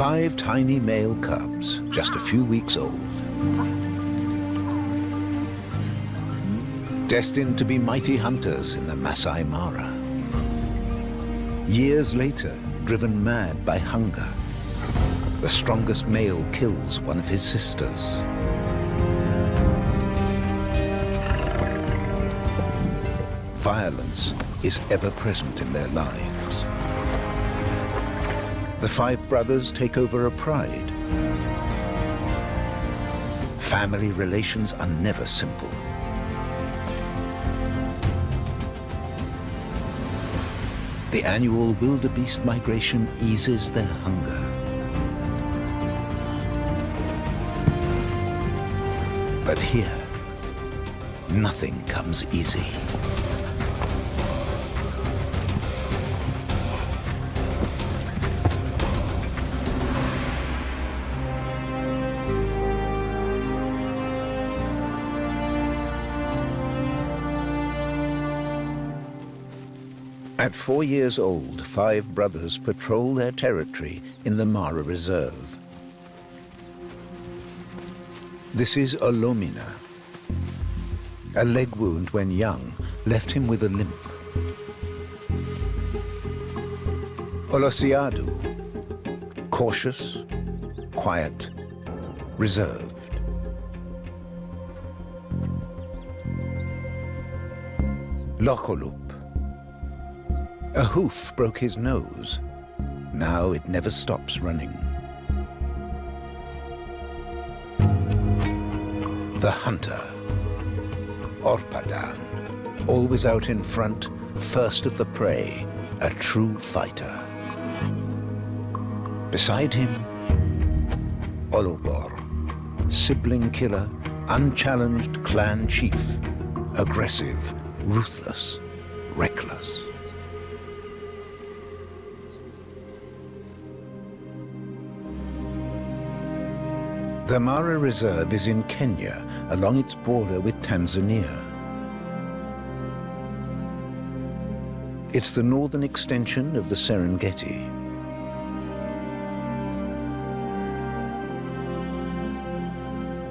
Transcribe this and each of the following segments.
5 tiny male cubs, just a few weeks old. Destined to be mighty hunters in the Masai Mara. Years later, driven mad by hunger, the strongest male kills one of his sisters. Violence is ever present in their lives. The 5 brothers take over a pride. Family relations are never simple. The annual wildebeest migration eases their hunger. But here, nothing comes easy. At 4 years old, 5 brothers patrol their territory in the Mara Reserve. This is Olomina. A leg wound when young left him with a limp. Olosiadu, cautious, quiet, reserved. Lokolup. A hoof broke his nose. Now it never stops running. The hunter, Orpadan, always out in front, first at the prey, a true fighter. Beside him, Olobor, sibling killer, unchallenged clan chief, aggressive, ruthless, reckless. The Mara Reserve is in Kenya, along its border with Tanzania. It's the northern extension of the Serengeti.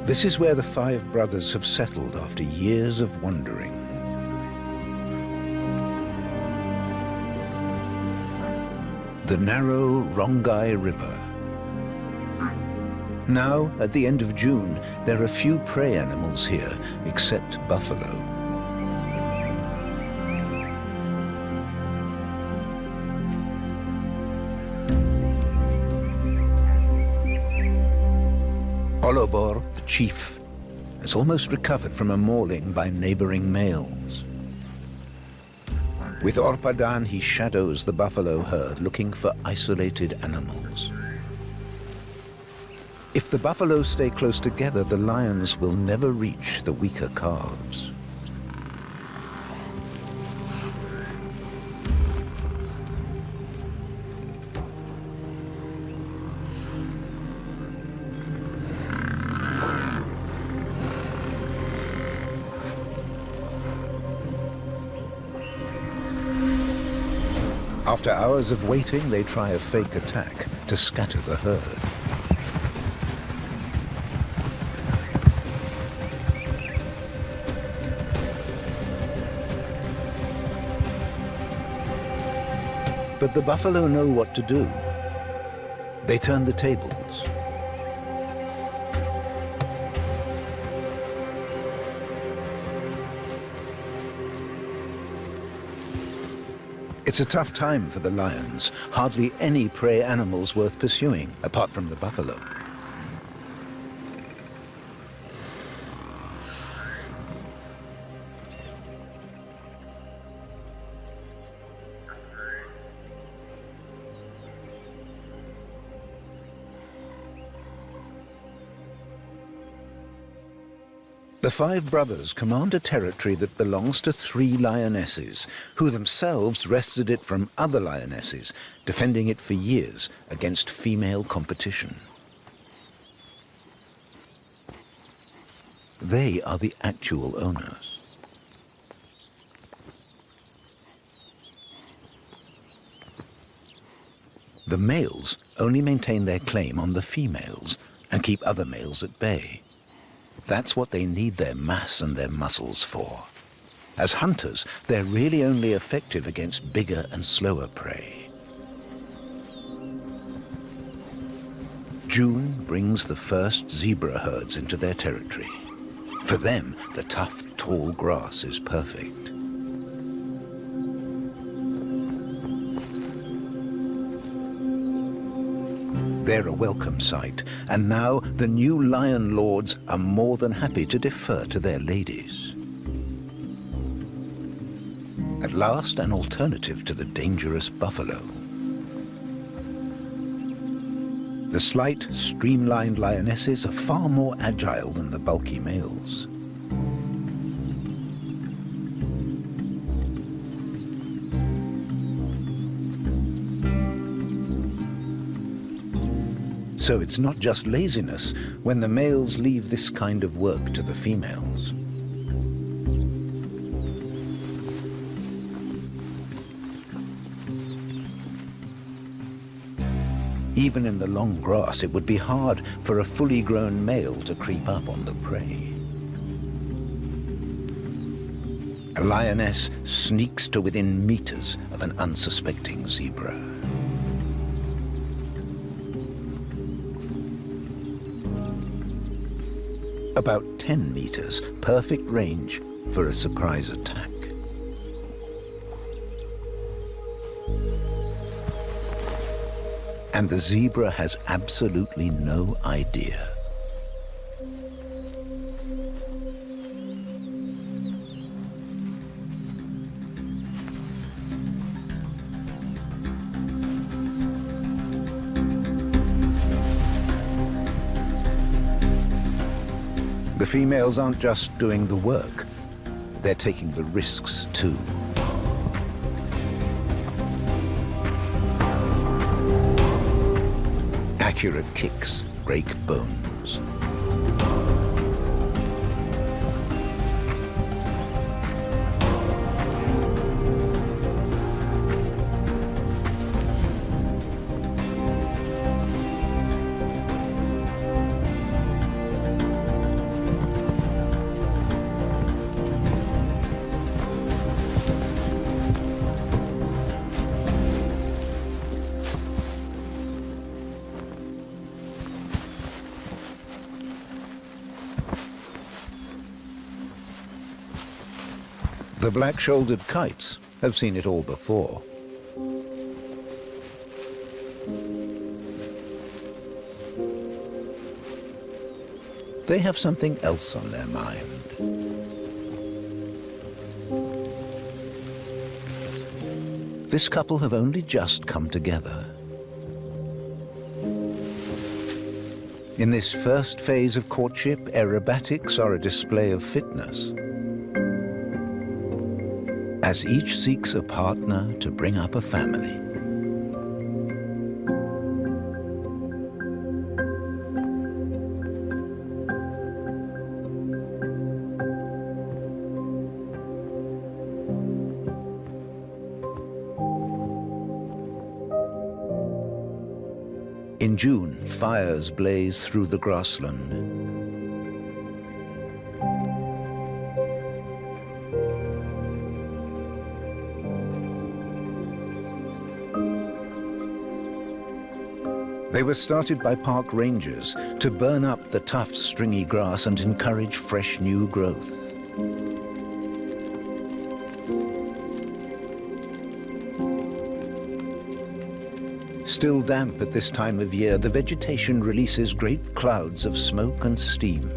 This is where the 5 brothers have settled after years of wandering. The narrow Rongai River. Now, at the end of June, there are few prey animals here, except buffalo. Olobor, the chief, has almost recovered from a mauling by neighboring males. With Orpadan, he shadows the buffalo herd, looking for isolated animals. If the buffaloes stay close together, the lions will never reach the weaker calves. After hours of waiting, they try a fake attack to scatter the herd. But the buffalo know what to do. They turn the tables. It's a tough time for the lions. Hardly any prey animals worth pursuing, apart from the buffalo. The 5 brothers command a territory that belongs to 3 lionesses, who themselves wrested it from other lionesses, defending it for years against female competition. They are the actual owners. The males only maintain their claim on the females and keep other males at bay. That's what they need their mass and their muscles for. As hunters, they're really only effective against bigger and slower prey. June brings the first zebra herds into their territory. For them, the tough, tall grass is perfect. They're a welcome sight, and now the new lion lords are more than happy to defer to their ladies. At last, an alternative to the dangerous buffalo. The slight, streamlined lionesses are far more agile than the bulky males. So it's not just laziness when the males leave this kind of work to the females. Even in the long grass, it would be hard for a fully grown male to creep up on the prey. A lioness sneaks to within meters of an unsuspecting zebra. About 10 meters, perfect range for a surprise attack. And the zebra has absolutely no idea. The females aren't just doing the work, they're taking the risks too. Accurate kicks break bones. The black-shouldered kites have seen it all before. They have something else on their mind. This couple have only just come together. In this first phase of courtship, aerobatics are a display of fitness, as each seeks a partner to bring up a family. In June, fires blaze through the grassland. They were started by park rangers to burn up the tough, stringy grass and encourage fresh new growth. Still damp at this time of year, the vegetation releases great clouds of smoke and steam.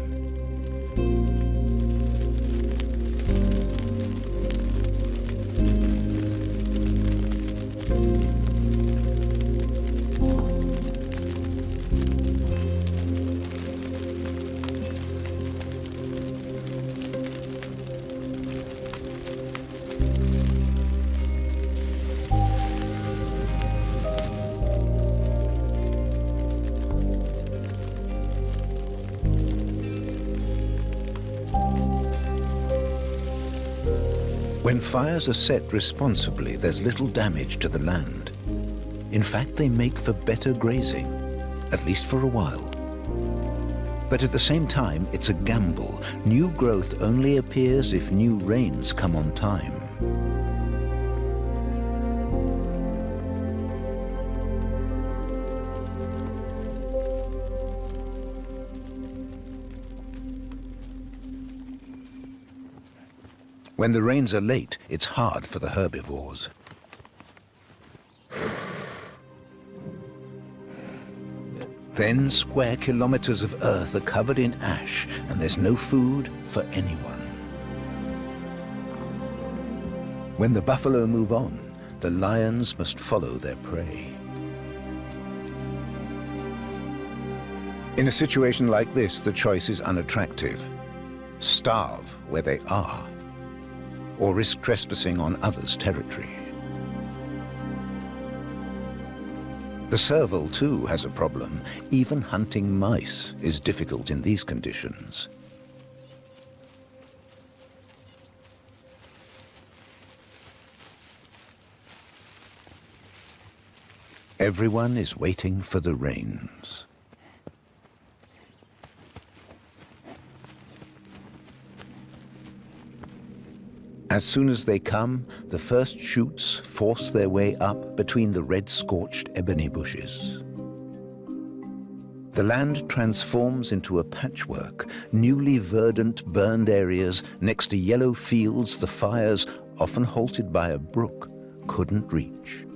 When fires are set responsibly, there's little damage to the land. In fact, they make for better grazing, at least for a while. But at the same time, it's a gamble. New growth only appears if new rains come on time. When the rains are late, it's hard for the herbivores. Then square kilometers of earth are covered in ash, and there's no food for anyone. When the buffalo move on, the lions must follow their prey. In a situation like this, the choice is unattractive. Starve where they are, or risk trespassing on others' territory. The serval, too, has a problem. Even hunting mice is difficult in these conditions. Everyone is waiting for the rains. As soon as they come, the first shoots force their way up between the red-scorched ebony bushes. The land transforms into a patchwork, newly verdant burned areas next to yellow fields the fires, often halted by a brook, couldn't reach.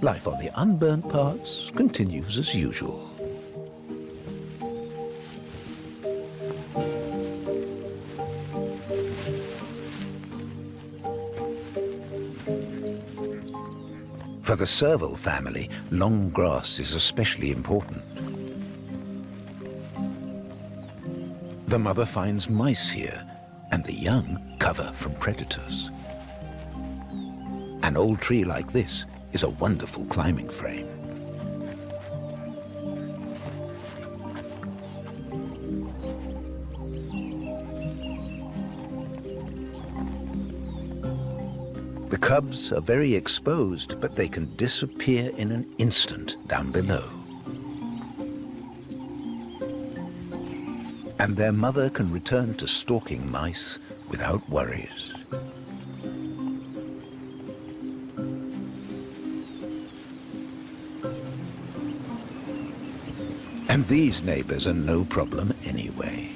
Life on the unburnt parts continues as usual. For the serval family, long grass is especially important. The mother finds mice here, and the young cover from predators. An old tree like this is a wonderful climbing frame. The cubs are very exposed, but they can disappear in an instant down below. And their mother can return to stalking mice without worries. And these neighbors are no problem anyway.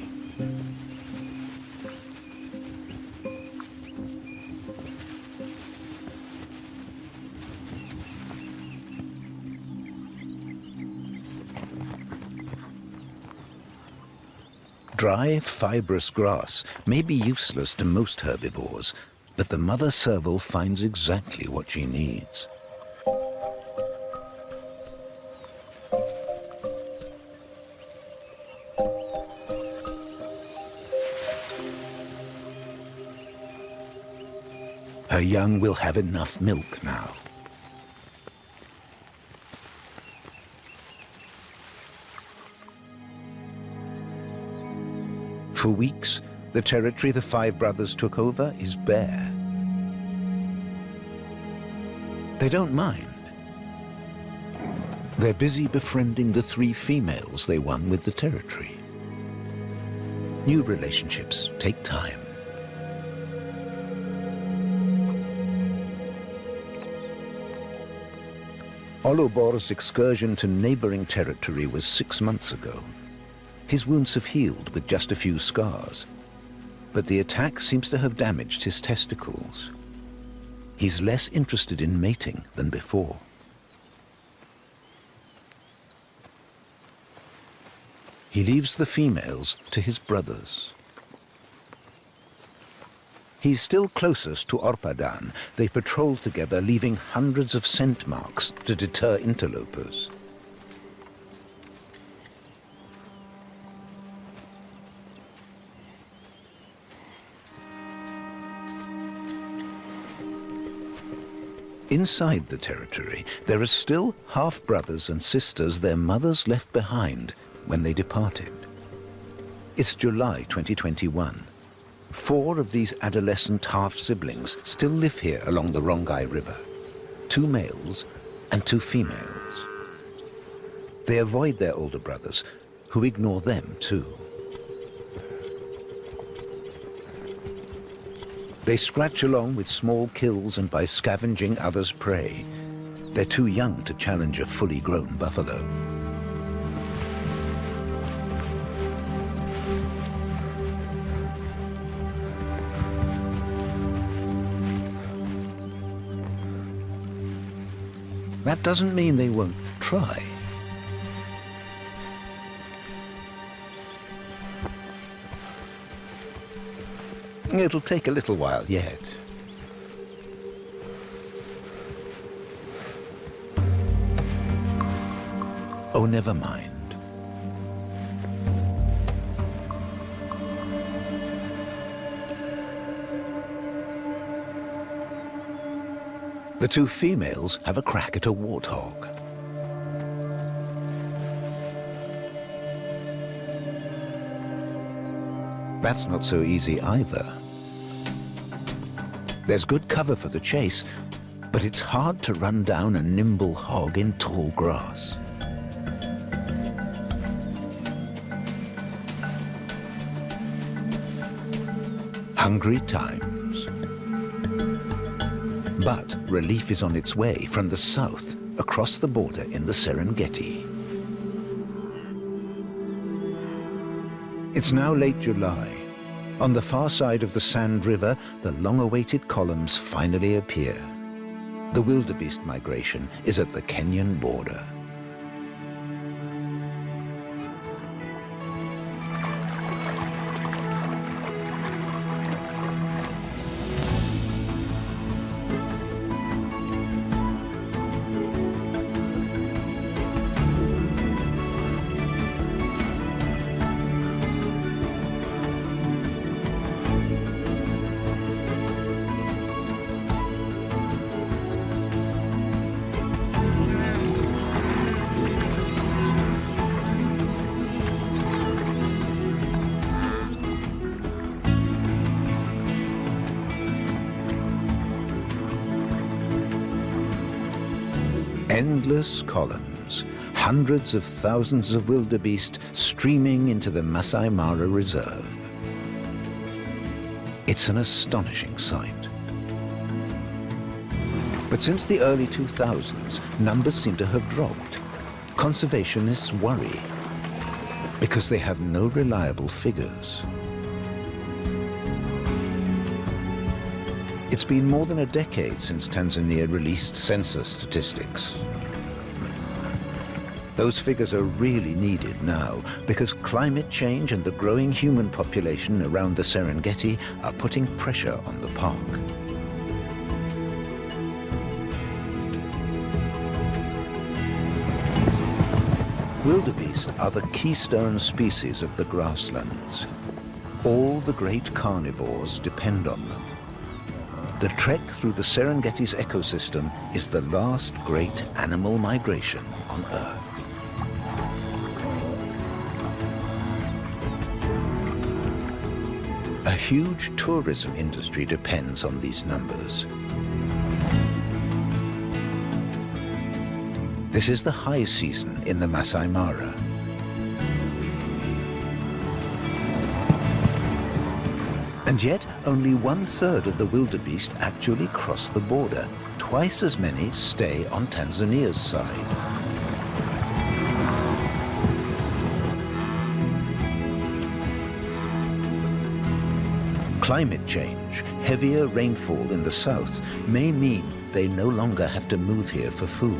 Dry, fibrous grass may be useless to most herbivores, but the mother serval finds exactly what she needs. Her young will have enough milk now. For weeks, the territory the five brothers took over is bare. They don't mind. They're busy befriending the 3 females they won with the territory. New relationships take time. Olubor's excursion to neighboring territory was 6 months ago. His wounds have healed with just a few scars, but the attack seems to have damaged his testicles. He's less interested in mating than before. He leaves the females to his brothers. He's still closest to Orpadan. They patrol together, leaving hundreds of scent marks to deter interlopers. Inside the territory, there are still half-brothers and sisters their mothers left behind when they departed. It's July 2021. 4 of these adolescent half-siblings still live here along the Rongai River. 2 males and 2 females. They avoid their older brothers, who ignore them too. They scratch along with small kills and by scavenging others' prey. They're too young to challenge a fully grown buffalo. That doesn't mean they won't try. It'll take a little while yet. Oh, never mind. The 2 females have a crack at a warthog. That's not so easy either. There's good cover for the chase, but it's hard to run down a nimble hog in tall grass. Hungry times. But relief is on its way from the south, across the border in the Serengeti. It's now late July. On the far side of the Sand River, the long-awaited columns finally appear. The wildebeest migration is at the Kenyan border. Endless columns, hundreds of thousands of wildebeest streaming into the Masai Mara Reserve. It's an astonishing sight. But since the early 2000s, numbers seem to have dropped. Conservationists worry because they have no reliable figures. It's been more than a decade since Tanzania released census statistics. Those figures are really needed now because climate change and the growing human population around the Serengeti are putting pressure on the park. Wildebeest are the keystone species of the grasslands. All the great carnivores depend on them. The trek through the Serengeti's ecosystem is the last great animal migration on Earth. A huge tourism industry depends on these numbers. This is the high season in the Masai Mara. And yet, only 1/3 of the wildebeest actually cross the border. Twice as many stay on Tanzania's side. Climate change, heavier rainfall in the south, may mean they no longer have to move here for food.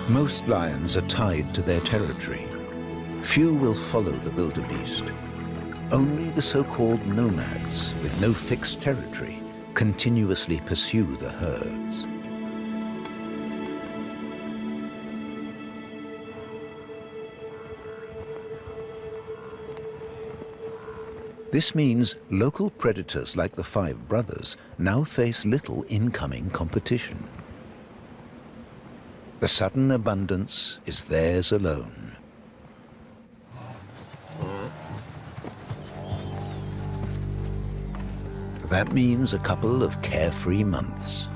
Most lions are tied to their territory. Few will follow the wildebeest. Only the so-called nomads, with no fixed territory, continuously pursue the herds. This means local predators like the five brothers now face little incoming competition. The sudden abundance is theirs alone. That means a couple of carefree months.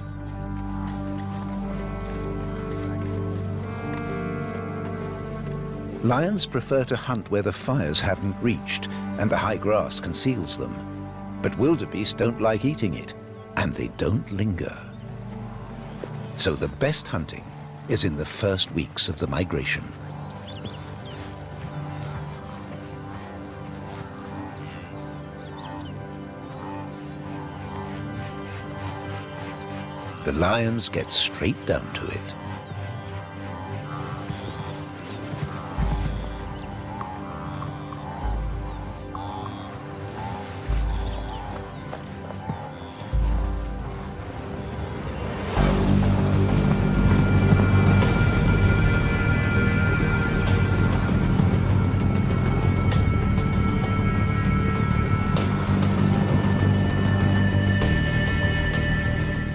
Lions prefer to hunt where the fires haven't reached and the high grass conceals them. But wildebeest don't like eating it, and they don't linger. So the best hunting is in the first weeks of the migration. The lions get straight down to it.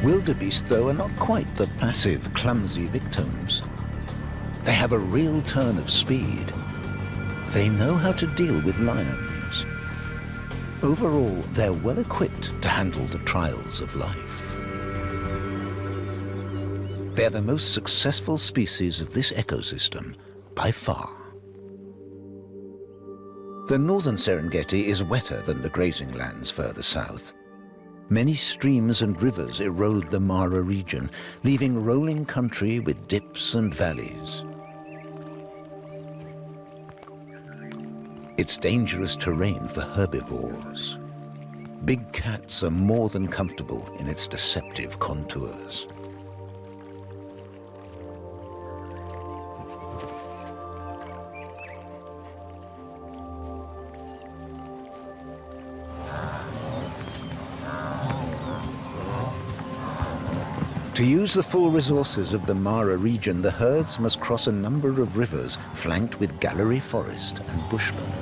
Wildebeest, though, are not quite the passive, clumsy victims. They have a real turn of speed. They know how to deal with lions. Overall, they're well equipped to handle the trials of life. They're the most successful species of this ecosystem by far. The northern Serengeti is wetter than the grazing lands further south. Many streams and rivers erode the Mara region, leaving rolling country with dips and valleys. It's dangerous terrain for herbivores. Big cats are more than comfortable in its deceptive contours. To use the full resources of the Mara region, the herds must cross a number of rivers flanked with gallery forest and bushland.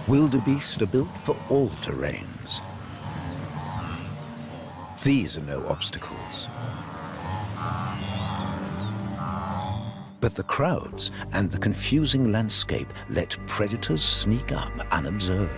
Wildebeest are built for all terrains. These are no obstacles. But the crowds and the confusing landscape let predators sneak up unobserved.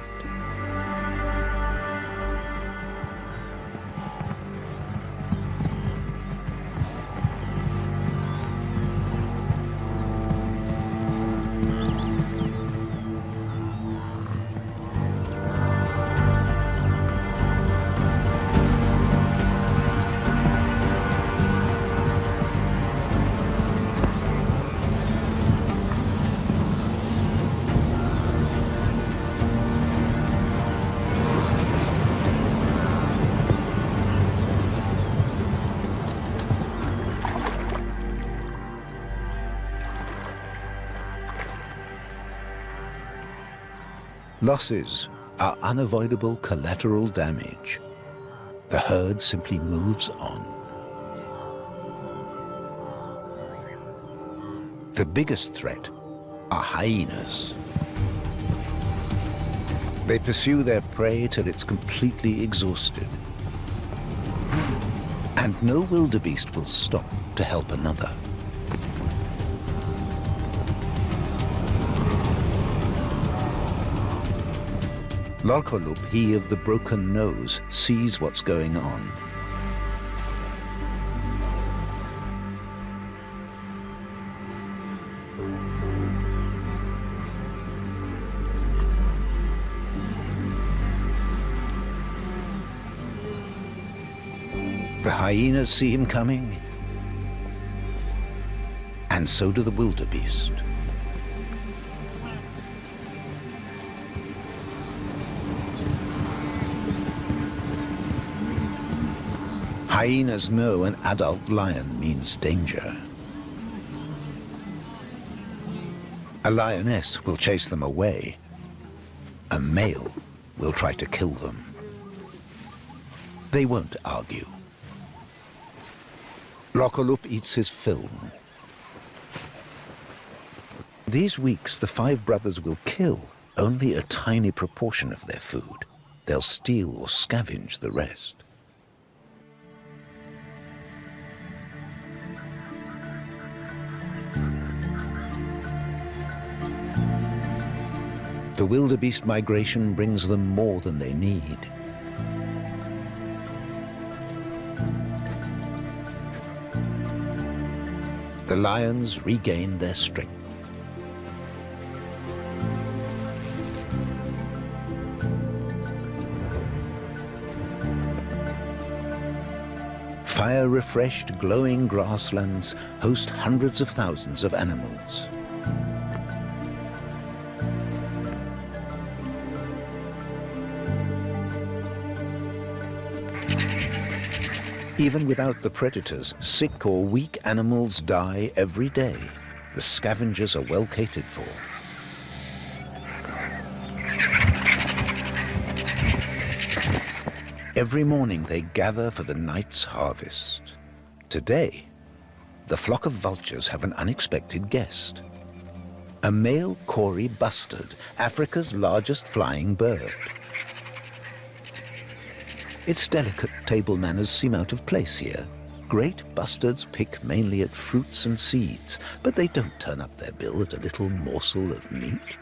Losses are unavoidable collateral damage. The herd simply moves on. The biggest threat are hyenas. They pursue their prey till it's completely exhausted. And no wildebeest will stop to help another. Lolkolup, he of the broken nose, sees what's going on. The hyenas see him coming, and so do the wildebeest. Hyenas know an adult lion means danger. A lioness will chase them away. A male will try to kill them. They won't argue. Lolkolup eats his fill. these weeks, the five brothers will kill only a tiny proportion of their food. They'll steal or scavenge the rest. The wildebeest migration brings them more than they need. The lions regain their strength. Fire-refreshed, glowing grasslands host hundreds of thousands of animals. Even without the predators, sick or weak animals die every day. The scavengers are well catered for. Every morning they gather for the night's harvest. Today, the flock of vultures have an unexpected guest. A male Kori bustard, Africa's largest flying bird. Its delicate table manners seem out of place here. Great bustards pick mainly at fruits and seeds, but they don't turn up their bill at a little morsel of meat.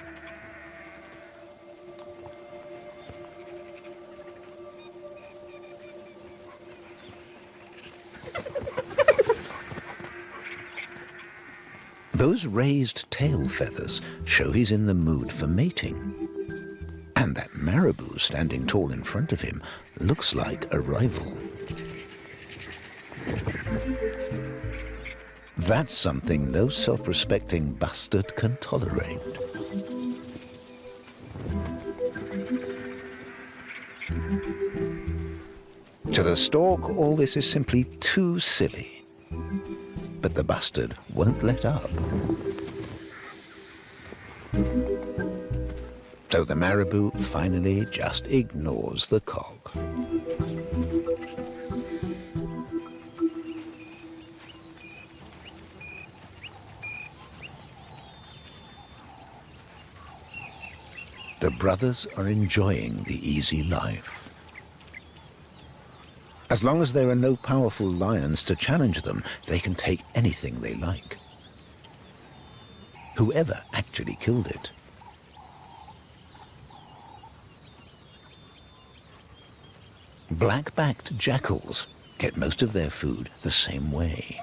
Those raised tail feathers show he's in the mood for mating. And that marabou standing tall in front of him looks like a rival. That's something no self-respecting bastard can tolerate. To the stork, all this is simply too silly. But the bastard won't let up. So the marabou finally just ignores the cock. The brothers are enjoying the easy life. As long as there are no powerful lions to challenge them, they can take anything they like. Whoever actually killed it? Black-backed jackals get most of their food the same way.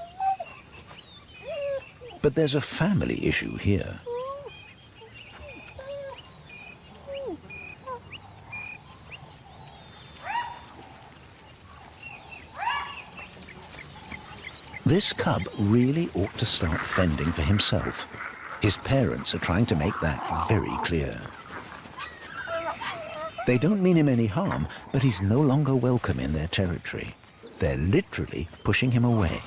But there's a family issue here. This cub really ought to start fending for himself. His parents are trying to make that very clear. They don't mean him any harm, but he's no longer welcome in their territory. They're literally pushing him away.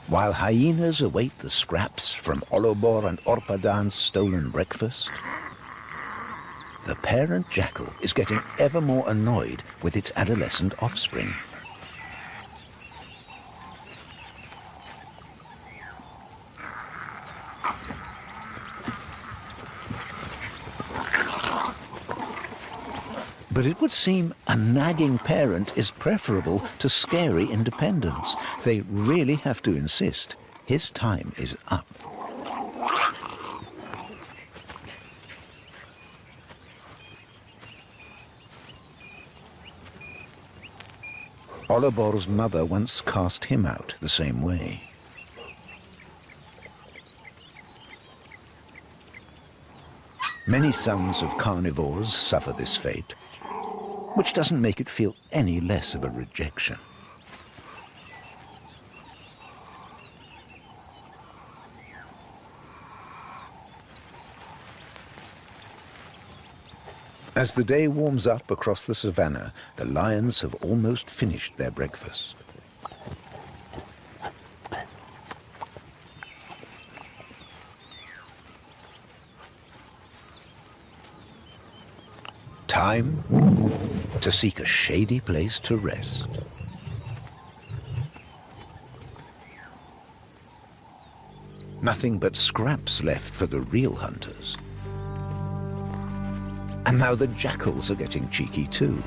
While hyenas await the scraps from Olobor and Orpadan's stolen breakfast, the parent jackal is getting ever more annoyed with its adolescent offspring. But it would seem a nagging parent is preferable to scary independence. They really have to insist. His time is up. Olobor's mother once cast him out the same way. Many sons of carnivores suffer this fate, which doesn't make it feel any less of a rejection. As the day warms up across the savannah, the lions have almost finished their breakfast. Time to seek a shady place to rest. Nothing but scraps left for the real hunters. And now the jackals are getting cheeky too.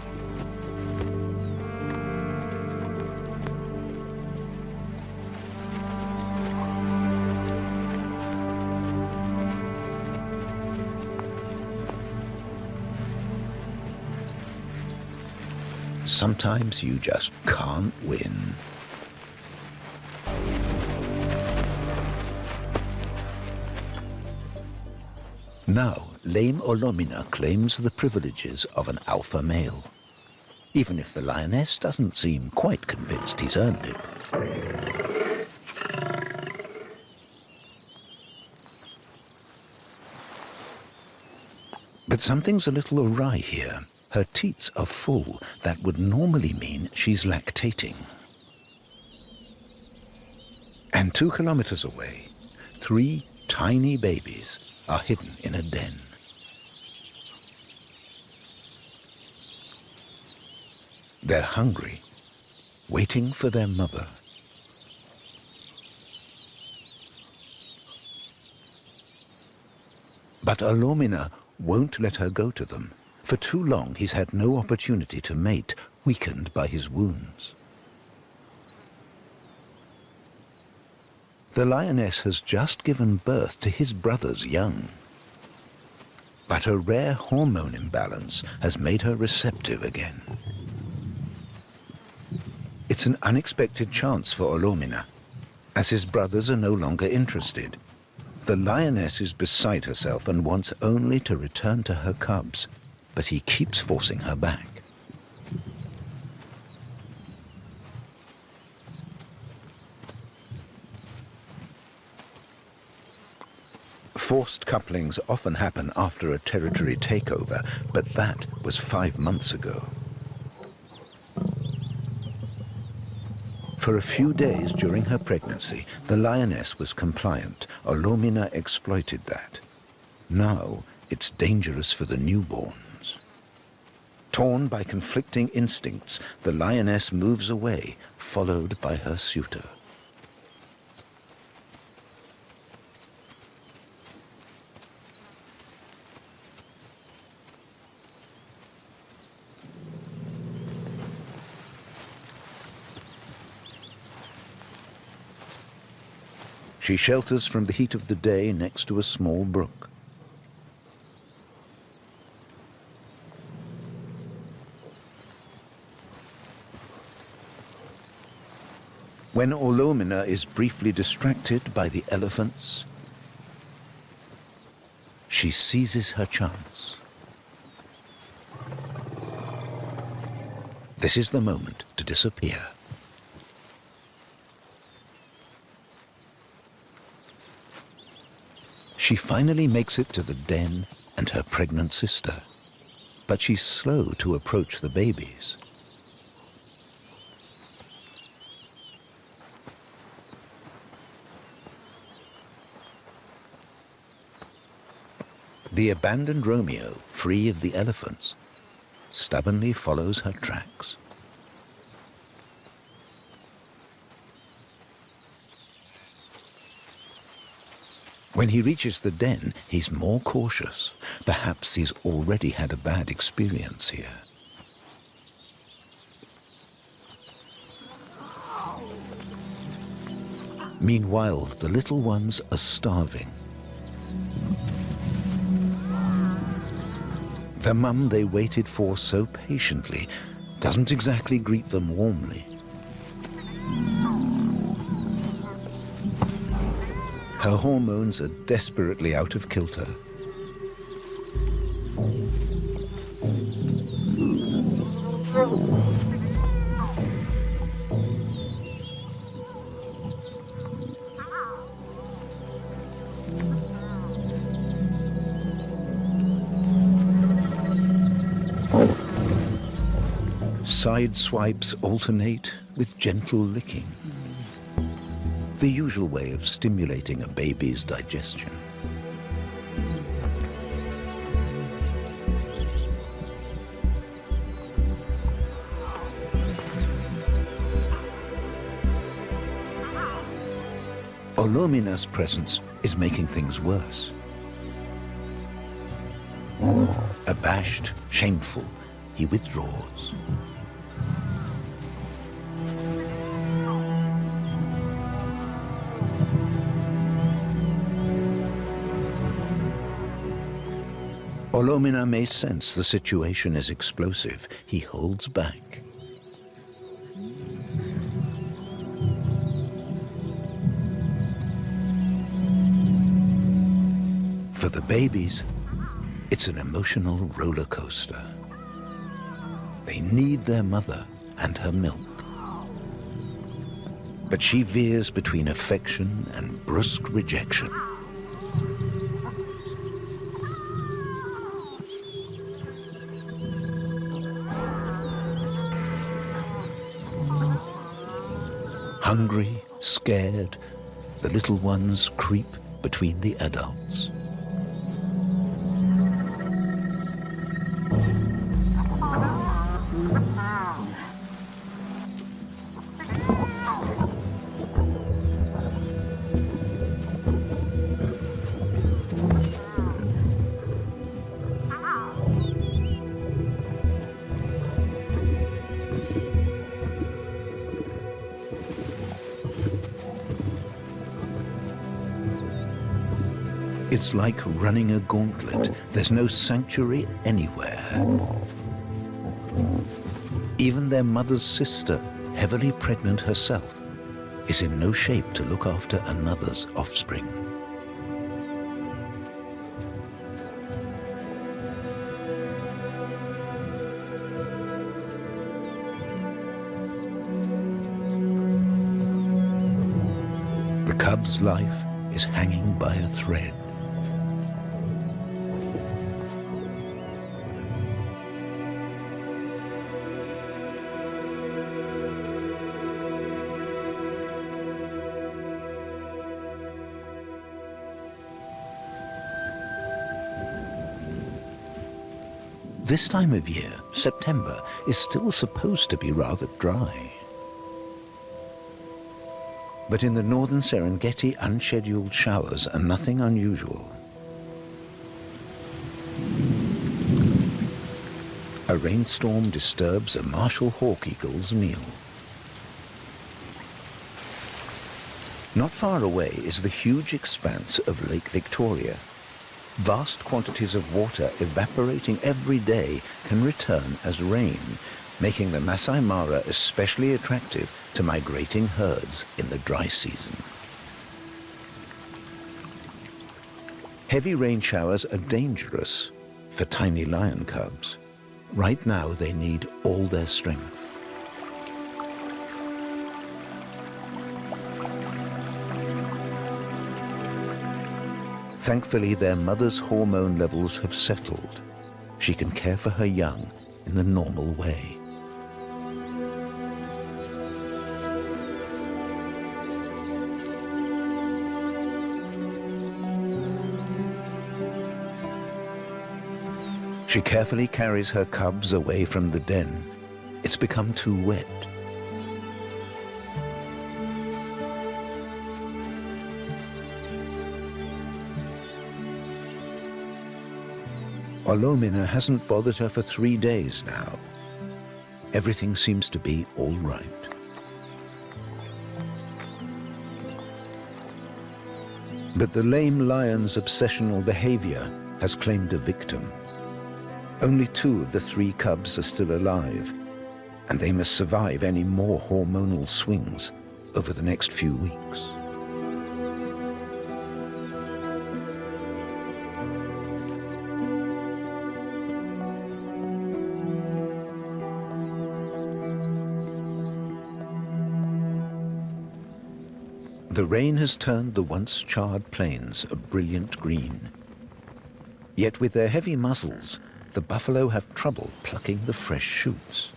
Sometimes you just can't win. Now, lame Olomina claims the privileges of an alpha male, even if the lioness doesn't seem quite convinced he's earned it. But something's a little awry here. Her teats are full. That would normally mean she's lactating. And 2 kilometers away, 3 tiny babies are hidden in a den. They're hungry, waiting for their mother. But Olomina won't let her go to them. For too long, he's had no opportunity to mate, weakened by his wounds. The lioness has just given birth to his brother's young. But a rare hormone imbalance has made her receptive again. It's an unexpected chance for Olomina, as his brothers are no longer interested. The lioness is beside herself and wants only to return to her cubs, but he keeps forcing her back. Forced couplings often happen after a territory takeover, but that was 5 months ago. For a few days during her pregnancy, the lioness was compliant. Olomina exploited that. Now it's dangerous for the newborns. Torn by conflicting instincts, the lioness moves away, followed by her suitor. She shelters from the heat of the day next to a small brook. When Olomina is briefly distracted by the elephants, she seizes her chance. This is the moment to disappear. She finally makes it to the den and her pregnant sister, but she's slow to approach the babies. The abandoned Romeo, free of the elephants, stubbornly follows her tracks. When he reaches the den, he's more cautious. Perhaps he's already had a bad experience here. Meanwhile, the little ones are starving. The mum they waited for so patiently doesn't exactly greet them warmly. Her hormones are desperately out of kilter. Side swipes alternate with gentle licking. The usual way of stimulating a baby's digestion. Olomina's presence is making things worse. Abashed, shameful, he withdraws. Olomina may sense the situation is explosive. He holds back. For the babies, it's an emotional roller coaster. They need their mother and her milk. But she veers between affection and brusque rejection. Hungry, scared, the little ones creep between the adults. It's like running a gauntlet. There's no sanctuary anywhere. Even their mother's sister, heavily pregnant herself, is in no shape to look after another's offspring. The cub's life is hanging by a thread. This time of year, September, is still supposed to be rather dry. But in the northern Serengeti, unscheduled showers are nothing unusual. A rainstorm disturbs a martial hawk eagle's meal. Not far away is the huge expanse of Lake Victoria. Vast quantities of water evaporating every day can return as rain, making the Masai Mara especially attractive to migrating herds in the dry season. Heavy rain showers are dangerous for tiny lion cubs. Right now they need all their strength. Thankfully, their mother's hormone levels have settled. She can care for her young in the normal way. She carefully carries her cubs away from the den. It's become too wet. Olomina hasn't bothered her for 3 days now. Everything seems to be all right. But the lame lion's obsessional behavior has claimed a victim. Only 2 of the 3 cubs are still alive, and they must survive any more hormonal swings over the next few weeks. The rain has turned the once charred plains a brilliant green. Yet with their heavy muzzles, the buffalo have trouble plucking the fresh shoots.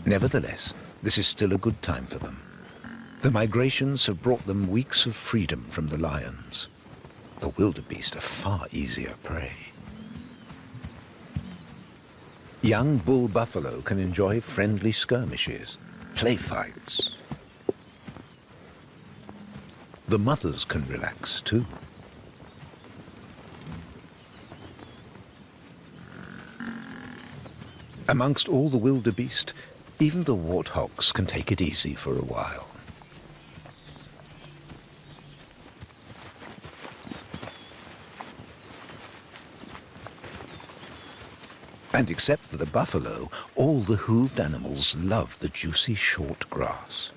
Nevertheless, this is still a good time for them. The migrations have brought them weeks of freedom from the lions. The wildebeest are far easier prey. Young bull buffalo can enjoy friendly skirmishes, play fights. the mothers can relax too. Amongst all the wildebeest, even the warthogs can take it easy for a while. And except for the buffalo, all the hooved animals love the juicy short grass.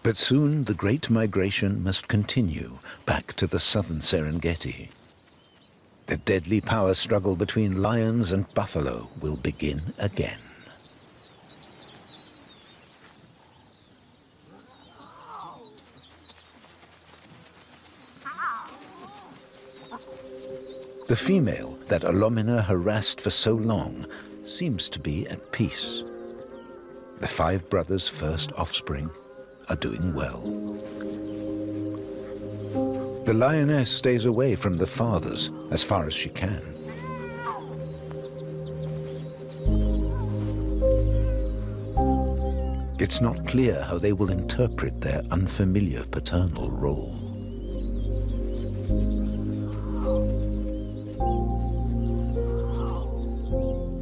But soon the great migration must continue back to the southern Serengeti. The deadly power struggle between lions and buffalo will begin again. The female that Olomina harassed for so long seems to be at peace. The 5 brothers' first offspring are doing well. The lioness stays away from the fathers as far as she can. It's not clear how they will interpret their unfamiliar paternal role.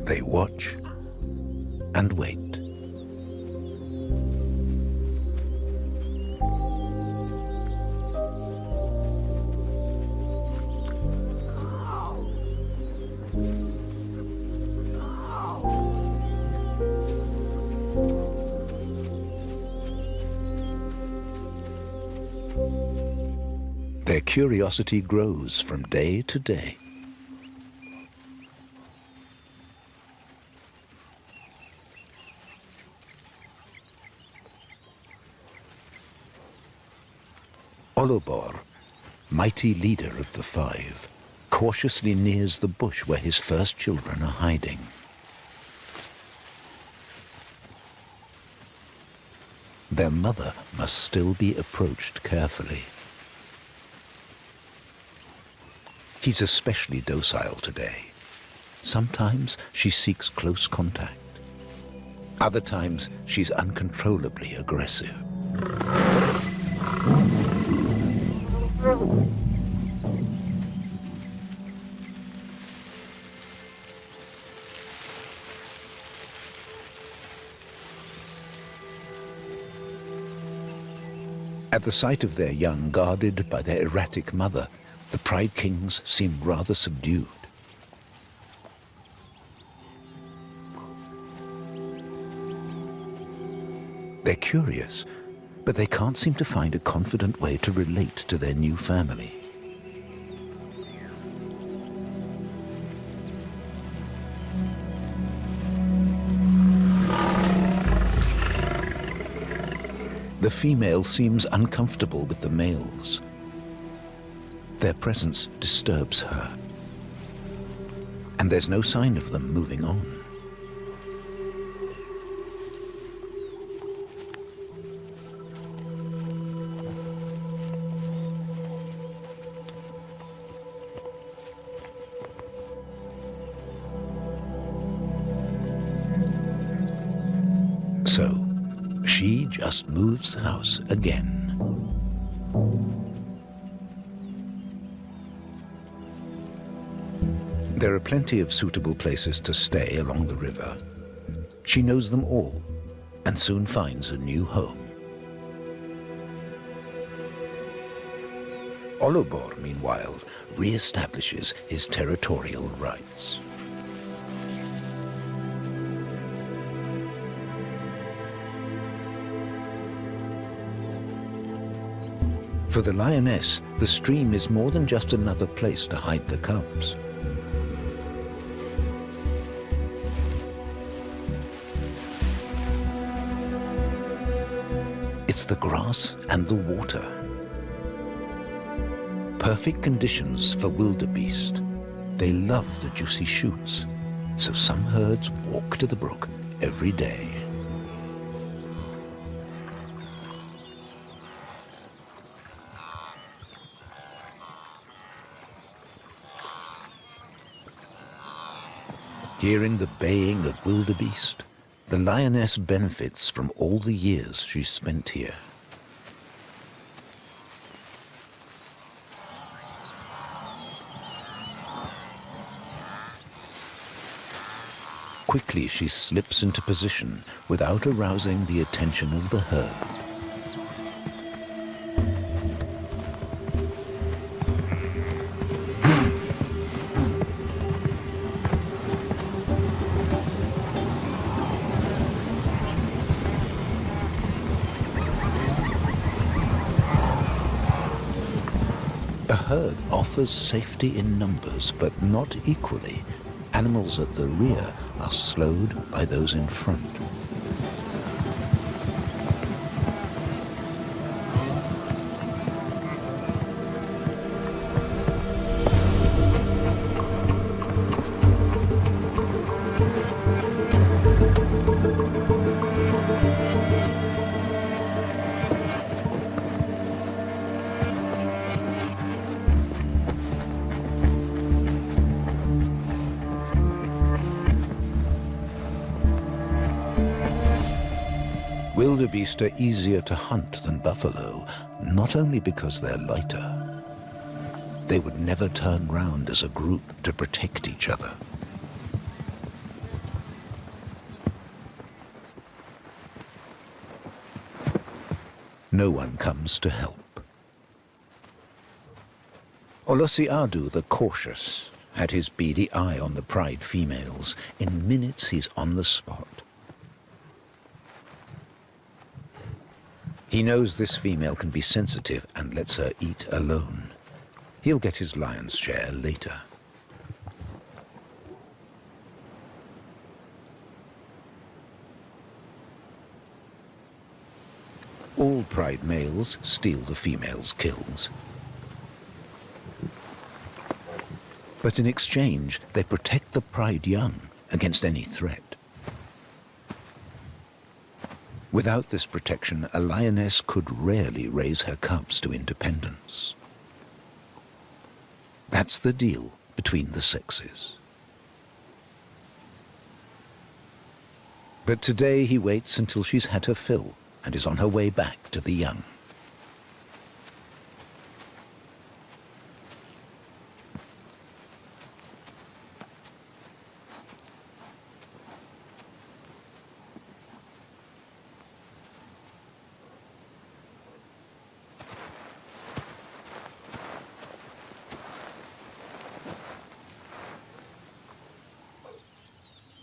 They watch and wait. Their curiosity grows from day to day. Olobor, mighty leader of the 5, cautiously nears the bush where his first children are hiding. Their mother must still be approached carefully. He's especially docile today. Sometimes she seeks close contact. Other times she's uncontrollably aggressive. At the sight of their young guarded by their erratic mother, the Pride Kings seem rather subdued. They're curious, but they can't seem to find a confident way to relate to their new family. The female seems uncomfortable with the males. Their presence disturbs her. And there's no sign of them moving on. So, she just moves house again. There are plenty of suitable places to stay along the river. She knows them all and soon finds a new home. Olobor, meanwhile, re-establishes his territorial rights. For the lioness, the stream is more than just another place to hide the cubs. It's the grass and the water. Perfect conditions for wildebeest. They love the juicy shoots, so some herds walk to the brook every day. Hearing the baying of wildebeest, the lioness benefits from all the years she's spent here. Quickly she slips into position without arousing the attention of the herd. A herd offers safety in numbers, but not equally. Animals at the rear are slowed by those in front. Wildebeest are easier to hunt than buffalo, not only because they're lighter. They would never turn round as a group to protect each other. No one comes to help. Olosiadu, the cautious, had his beady eye on the pride females. In minutes he's on the spot. He knows this female can be sensitive and lets her eat alone. He'll get his lion's share later. All pride males steal the female's kills. But in exchange, they protect the pride young against any threat. Without this protection, a lioness could rarely raise her cubs to independence. That's the deal between the sexes. But today he waits until she's had her fill and is on her way back to the young.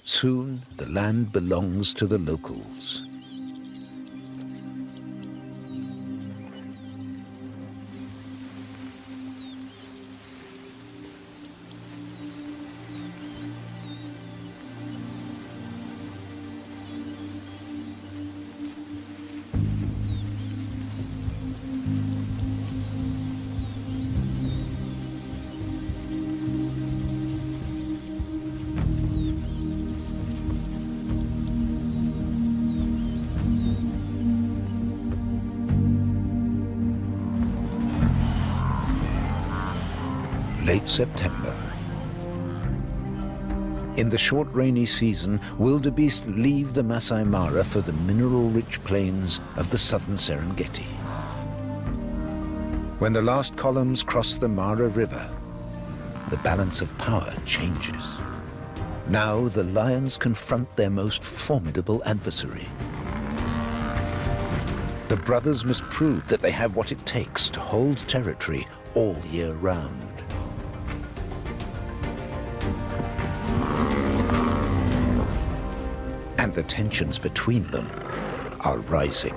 Soon, the land belongs to the locals. Late September. In the short rainy season, wildebeest leave the Masai Mara for the mineral-rich plains of the southern Serengeti. When the last columns cross the Mara River, the balance of power changes. Now the lions confront their most formidable adversary. The brothers must prove that they have what it takes to hold territory all year round. And the tensions between them are rising.